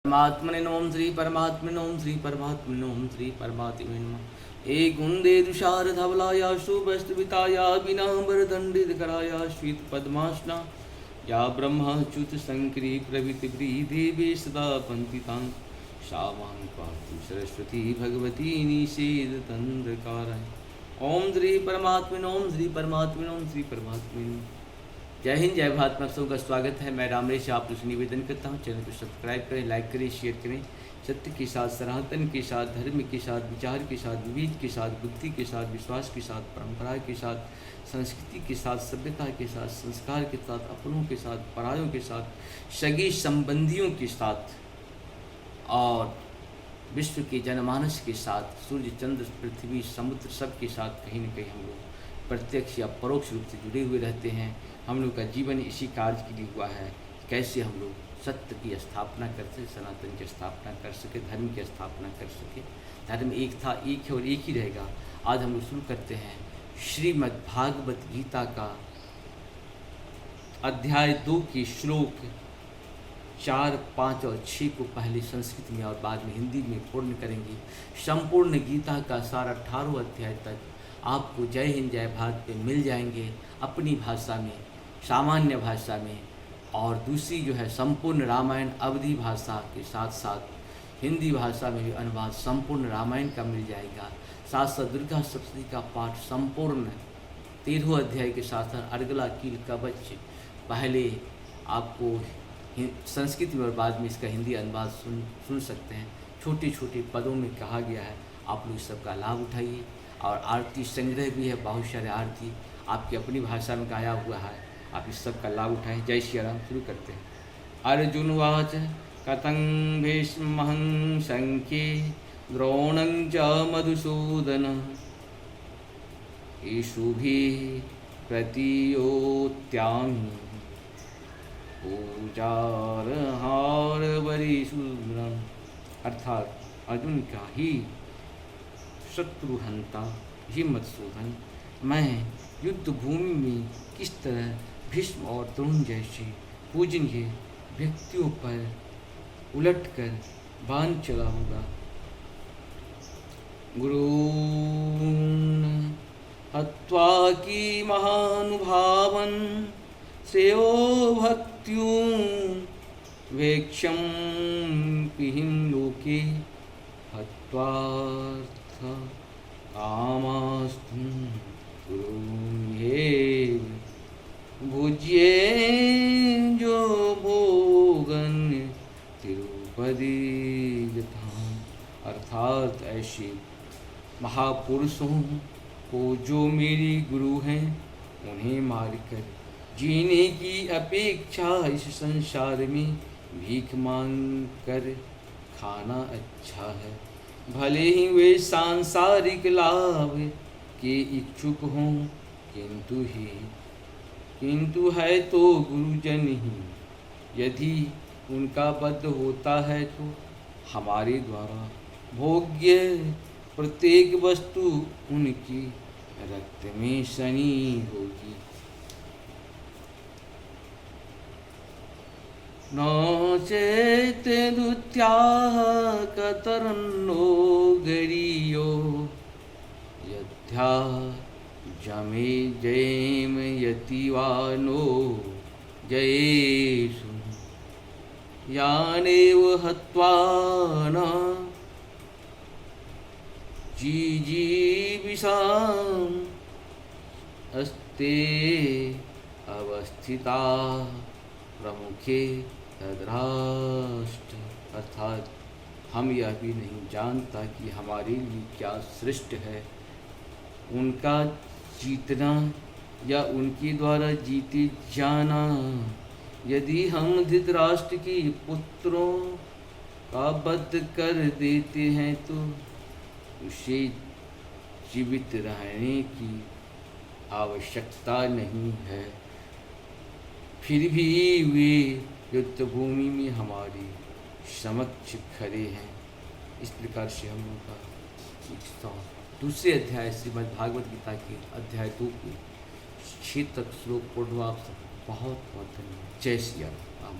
परमात्मने नमः श्री परमात्मने नमः श्री परमात्मने नमः श्री परमात्मने नमः। एक गुंदे तुषार धवलाया शुभस्तविताया विना वरदंडितकराया श्वेत पद्मासना या ब्रह्मच्युत शंकरी प्रभृति देवी सदा पंथितां शावां पातु सरस्वती भगवती निषेध तंत्रकाराय। ओम श्री परमात्मने ओम श्री परमात्मने ओम श्री परमात्मने। जय हिंद जय भारत। में सबका स्वागत है। मैं रामरेश आप लोग से निवेदन करता हूँ, चैनल को सब्सक्राइब करें, लाइक करें, शेयर करें। सत्य के साथ, सनातन के साथ, धर्म के साथ, विचार के साथ, विविध के साथ, बुद्धि के साथ, विश्वास के साथ, परंपरा के साथ, संस्कृति के साथ, सभ्यता के साथ, संस्कार के साथ, अपनों के साथ, परायों के साथ, सगी संबंधियों के साथ और विश्व के जनमानस के साथ, सूर्य चंद्र पृथ्वी समुद्र सब के साथ कहीं न कहीं हम लोग प्रत्यक्ष या परोक्ष रूप से जुड़े हुए रहते हैं। हम लोग का जीवन इसी कार्य के लिए हुआ है, कैसे हम लोग सत्य की स्थापना कर सके, सनातन की स्थापना कर सके, धर्म की स्थापना कर सके। धर्म एक था, एक है और एक ही रहेगा। आज हम लोग शुरू करते हैं श्रीमद् भागवत गीता का अध्याय 2 के श्लोक 4, 5 और 6 को पहले संस्कृत में और बाद में हिंदी में पूर्ण करेंगे। संपूर्ण गीता का सारा 18 अध्याय तक आपको जय हिंद जय भारत पे मिल जाएंगे, अपनी भाषा में, सामान्य भाषा में, और दूसरी जो है संपूर्ण रामायण अवधि भाषा के साथ साथ हिंदी भाषा में भी अनुवाद संपूर्ण रामायण का मिल जाएगा। साथ साथ दुर्गा सप्तशती का पाठ संपूर्ण 13 अध्याय के साथ अर्गला कील कवच पहले आपको संस्कृत में और बाद में इसका हिंदी अनुवाद सुन सकते हैं। छोटे छोटे पदों में कहा गया है, आप लोग सबका लाभ उठाइए। और आरती संग्रह भी है, बहुत सारे आरती आपकी अपनी भाषा में गाया हुआ है, आप इस सब का लाभ उठाएं। जय श्री राम। शुरू करते हैं। अर्जुन वाच कथं भीष्महं शंके द्रोणं च मधुसूदन ईशुभिः प्रतियोत्यामि पूजार्हार वरिशूद्रम्। अर्थात अर्जुन का ही शत्रुहंता ही मधुसूदन, मैं युद्ध भूमि में किस तरह भीष्म और द्रोण जैसे पूजनीय व्यक्तियों पर उलटकर बाण चलाऊंगा। गुरून् हत्वा की महानुभावन श्रेयो भक्त्युं वेक्ष्यं पिहिं लोके हत्वार्थ कामास्तु गुरुये भुज्ये जो भोगन तिरुपति यथा। अर्थात ऐसे महापुरुषों को जो मेरी गुरु हैं उन्हें मारकर जीने की अपेक्षा इस संसार में भीख मांग कर खाना अच्छा है। भले ही वे सांसारिक लाभ के इच्छुक हों, किंतु है तो गुरुजन ही। यदि उनका बद्ध होता है तो हमारे द्वारा भोग्य प्रत्येक वस्तु उनकी रक्त में सनी होगी। न चेत दुत्याह कतरन्नो गरीयो यद्या जमे जयेम यतिवानो जयेषु यानेव हत्वा न जीजीविषाम् अस्ते अवस्थिता प्रमुखे तद्राष्ट्र। अर्थात हम यह भी नहीं जानता कि हमारे लिए क्या श्रेष्ठ है, उनका जीतना या उनके द्वारा जीते जाना। यदि हम धृतराष्ट्र के पुत्रों का वध कर देते हैं तो उसे जीवित रहने की आवश्यकता नहीं है, फिर भी वे युद्ध भूमि में हमारे समक्ष खड़े हैं। इस प्रकार से हम लोग का दूसरे अध्याय श्रीमद् भागवत गीता के अध्याय 2 के 6 तक श्लोक पढ़ो। आप सब बहुत बहुत धन्यवाद। जय श्री राम।